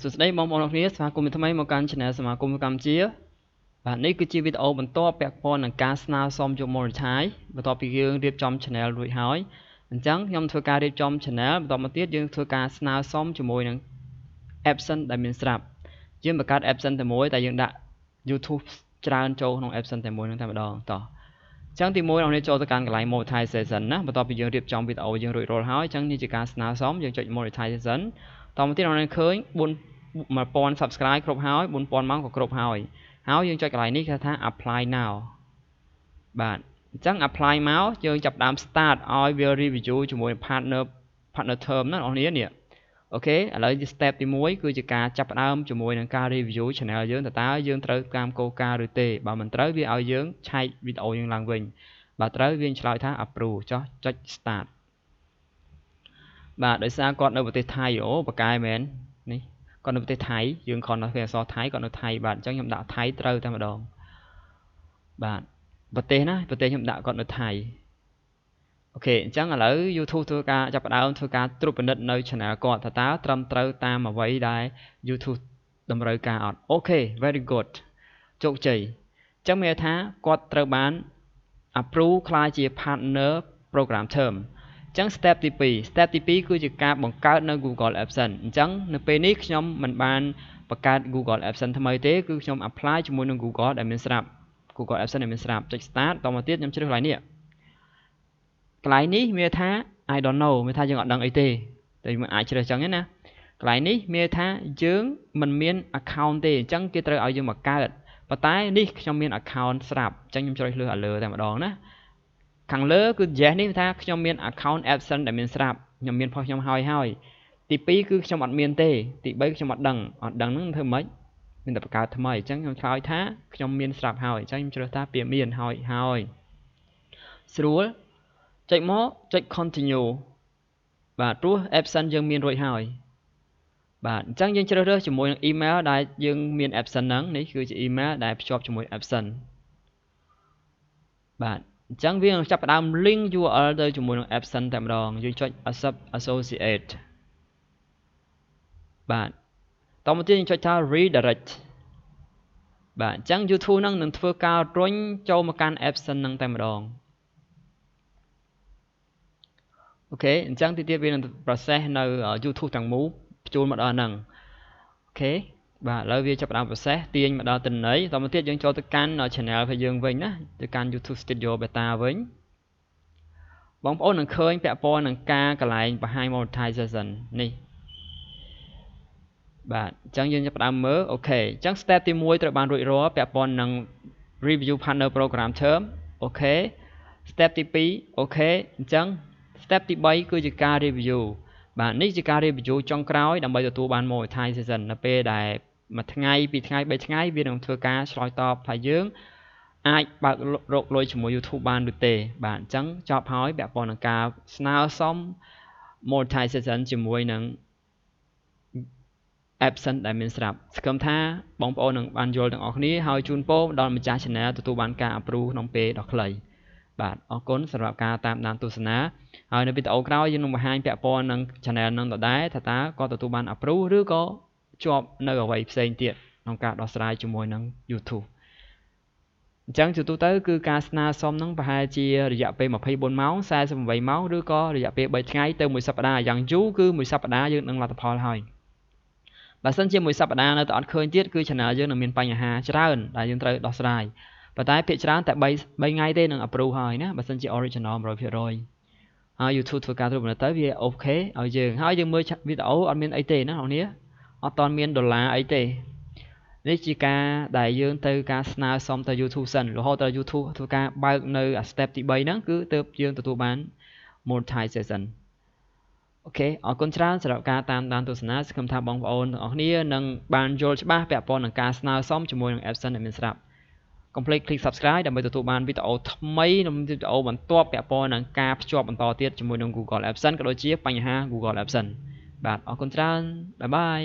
สุดท้ายมองมองนี้สมาคมทำไมมาการชนะสมาคมกรรมเจี๊ยแบบนี้คือชีวิตเอาบรรทบแปลกปอนในการสนาซอมจมมรท้ายบรรทบไปยืงเรียบจอมชนะรวยหายจังยอมทัวการเรียบจอมชนะบรรทบมาเตี้ยยืงทัวการสนาซอมจมวยนังAdSense ได้มีสลับยืงประกาศ AdSense แต่มวยแต่ยังได้ YouTube จานโจของ AdSense แต่มวยนั่งทำดองต่อจังที่มวยเราในโจทย์การกลาย Monetization นะบรรทบไปยืงเรียบจอมวิดีโอยืงรวยรวยหายจังนี่จะการสนาซอมยืงจุด Monetization ต่อมาที่เราในเคยบนมาปอน subscribe ครบหายบนปอนมั่งก็ครบหายหายยังจะกลายนี้คือท่า apply now บ้านจัง apply เมาส์ยังจับดาม start เอา will review จมูก partner term นั่นอันนี้เนี่ยโอเคแล้ว step ที่มุ้ยคือจะการจับดามจมูกในการ review channel ยังแต่ตายังเติร์ดการโกการหรือเตะบ่มันเติร์ดวิเอายังใช้วิดีโอยังลังวิ่งบ่เติร์ดวิ่งชลายท่า approve จะ start บ่โดยสารก่อนในประเทศไทยโอ้ปากกายแมนนี่ก่อนในประเทศไทยยังก่อนเราเคยสอนไทยก่อนในไทยบ่จังยำด่าไทยเติร์ดแต่มาดองบ่ประเทศนะประเทศยำด่าก่อนในไทยโอเคจังแล้ว YouTube ทัวการจับดาวทัวการตรุปนิดในช่องก่อนถ้าตาตรำเติร์ดตามมาไว้ได้ YouTube ดำเนินการโอเค very good โชคใจจังเมื่อท้ากดเติร์ดบ้าน approve คลายจี partner program termจัง step ที่ปีคือจะการบังคับใน Google AdSense จังในปีนี้ខ្ញុំមិនបានបង្កើត Google AdSense ថ្មីទេគឺខ្ញុំ apply ជាមួយនឹង Google ដែលមានស្រាប់ Google AdSense ដែលមានស្រាប់ចុច start តមកទៀតខ្ញុំជ្រើសកន្លែងនេះកន្លែងនេះមានថា I don't know មានថាយើងអត់ដឹងអីទេតែយើងអាចជ្រើសចឹងណាកន្លែងនេះមានថាយើងមិនមាន account ទេអញ្ចឹងគេត្រូវឲ្យយើងមកកើតប៉ុន្តែនេះខ្ញុំមាន account ស្រាប់អញ្ចឹងខ្ញុំជ្រើសលើឲ្យលើតែម្ដងណាខាងលើគឺ yes នេះថាខ្ញុំមាន account AdSense ដែលមានស្រាប់ខ្ញុំមានផងខ្ញុំហើយទី2គឺខ្ញុំអត់មានទេទី3ខ្ញុំអត់ដឹងហ្នឹងធ្វើម៉េចមានតែបង្កើតថ្មីអញ្ចឹងខ្ញុំឆ្លើយថាខ្ញុំមានស្រាប់ហើយអញ្ចឹងខ្ញុំជ្រើសថាពាក្យមានហើយស្រួលចុចមកចុច continue បាទព្រោះ AdSense យើងមានរួចហើយបាទអញ្ចឹងយើងជ្រើសរើសជាមួយនឹង email ដែលយើងមាន AdSense ហ្នឹងនេះគឺជា email ដែលភ្ជាប់ជាមួយ AdSense បាទអញ្ចឹងវានឹងចាប់ផ្ដើម link URL ទៅជាមួយនឹង AdSense តែម្ដងយើងចុច accept associate បាទតមកទៀតយើងចុចថា redirect បាទអញ្ចឹង YouTube នឹងធ្វើការរុញចូលមកកាន់ AdSense នឹងតែម្ដងអូខេអញ្ចឹងទីទៀតវានឹង process នៅ YouTube ទាំងមូលបញ្ចូលមកដល់ហ្នឹងអូខេបាទឥឡូវវាចាប់ផ្ដើម process ទាញមកដល់ទិន្នន័យតមកទៀតយើងចូលទៅកាន់ channel របស់យើងវិញណាទៅកាន់ YouTube Studio Beta វិញបងប្អូននឹងឃើញពាក់ព័ន្ធនឹងការកន្លែងបង្ហាញ Monetization នេះបាទអញ្ចឹងយើងចាប់ផ្ដើមមើលអូខេអញ្ចឹង step ទី1ត្រូវបានរួចរាល់ពាក់ព័ន្ធនឹង review partner program term អូខេ step ទី2អូខេអញ្ចឹង step ទី3គឺជាការ review បាទនេះជាការ review ចុងក្រោយដើម្បីទទួលបាន monetization នៅពេលដែលមួយថ្ងៃពីរថ្ងៃ3ថ្ងៃវានឹងធ្វើការឆ្លើយតបថាយើងអាចបើករកលុយជាមួយ YouTube បានឬទេបាទអញ្ចឹងចប់ហើយពាក់ព័ន្ធនឹងការស្នើសុំ monetization ជាមួយនឹង AdSense ដែលមានស្រាប់សង្ឃឹមថាបងប្អូននឹងបានយល់ទាំងអស់គ្នាហើយជូនពរដល់ម្ចាស់ channel ទទួលបានការ approve ក្នុងពេលដ៏ខ្លីបាទអរគុណសម្រាប់ការតាមដានទស្សនាហើយនៅវីដេអូក្រោយយើងនឹងបង្ហាញពាក់ព័ន្ធនឹង channel នឹងដដែលថាតើគាត់ទទួលបាន approve ឬក៏ជាប់នៅអ្វីផ្សេងទៀតក្នុងការដោះស្រាយជាមួយនឹង YouTube អញ្ចឹងជាទូទៅគឺការស្នើសុំនឹងប្រហែលជារយៈពេល24ម៉ោង48ម៉ោងឬក៏រយៈពេល3ថ្ងៃទៅ1សប្តាហ៍យ៉ាងយូរគឺ1សប្តាហ៍យើងនឹងលទ្ធផលហើយបើសិនជាមួយសប្តាហ៍នៅតែអត់ឃើញទៀតគឺ channel យើងនឹងមានបញ្ហាច្រើនដែលយើងត្រូវដោះស្រាយប៉ុន្តែភាគច្រើនតែ3ថ្ងៃទេនឹង approve ហើយណាបើសិនជា original 100% ហើយ YouTube ធ្វើការត្រួតពិនិត្យទៅវាអូខេឲ្យយើងហើយយើងមើលវីដេអូអត់មានអីទេណាបងប្អូនអត់តមានដុល្លារអីទេនេះជាការដែលយើងទៅការស្នើសុំទៅ YouTube សិនរហូតដល់ YouTube ធ្វើការបើកនៅ step ទី3ហ្នឹងគឺទើបយើងទទួលបាន monetization អូខេអរគុណច្រើនសម្រាប់ការតាមដានទស្សនាសង្ឃឹមថាបងប្អូនទាំងអស់គ្នានឹងបានយល់ច្បាស់ពាក់ព័ន្ធនឹងការស្នើសុំជាមួយនឹង AdSense ដែលមានស្រាប់ Complete click subscribe ដើម្បីទទួលបានវីដេអូថ្មីនិងវីដេអូបន្ទាប់ពាក់ព័ន្ធនឹងការភ្ជាប់បន្តទៀតជាមួយនឹង Google AdSense ក៏ដូចជាបញ្ហា Google AdSense បាទអរគុណច្រើនបាយបាយ